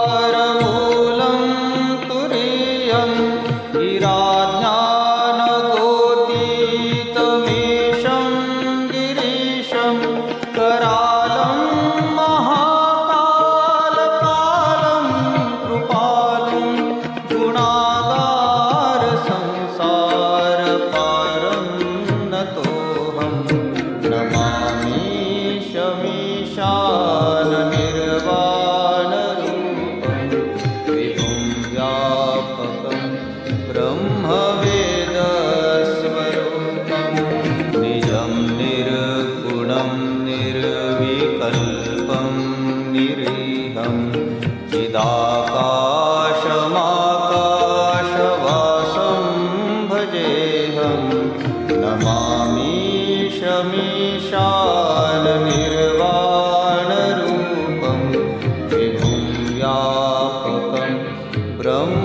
निराकारमूकारमूलं तुरीयं गिराज्ञानगोतीतमीशं गिरीशं करालं महाकालकालं कृपालं गुणागारसंसारपारं नतोऽहं नमामि शमीशाननिर्वाणरूपं विभुं व्यापकं ब्रह्मवेदस्वरूपं निजं निर्गुणं निर्विकल्पं निरीहं चिदाकाशमाकाशवासं भजेऽहं नमामि शमीशाननिर्वाणरूपं विभुं व्यापकं ब्रह्म